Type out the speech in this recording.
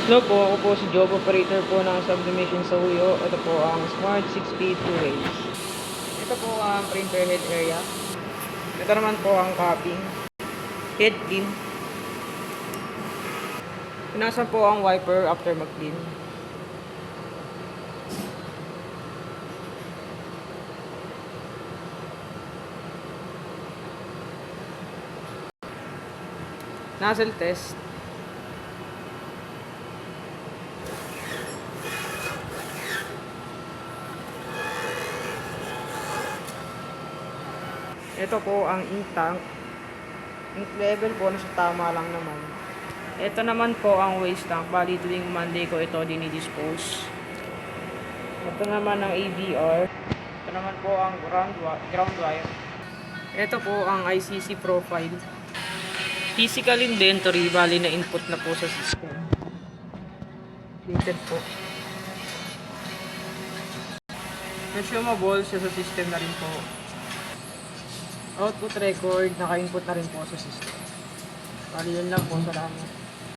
Hello po, ako po si job operator po ng subdivision sa Uyo. Ito po ang Smart 6P 2-ways. Ito po ang printer head area. Ito naman po ang copying head clean. Pinasan po ang wiper after mag-clean. Nozzle test. Ito po ang ink tank. Ink level po nasa tama lang naman. Ito naman po ang waste tank. Bali tuwing Monday ko ito dinidispose. Ito naman ang AVR. Ito naman po ang ground wire. Ito po ang ICC profile. Physical inventory, bali na input na po sa system. Dated po. Consumable siya sa system na rin po. Output record, naka-input na rin po sa system. Bali yun lang po, salamat.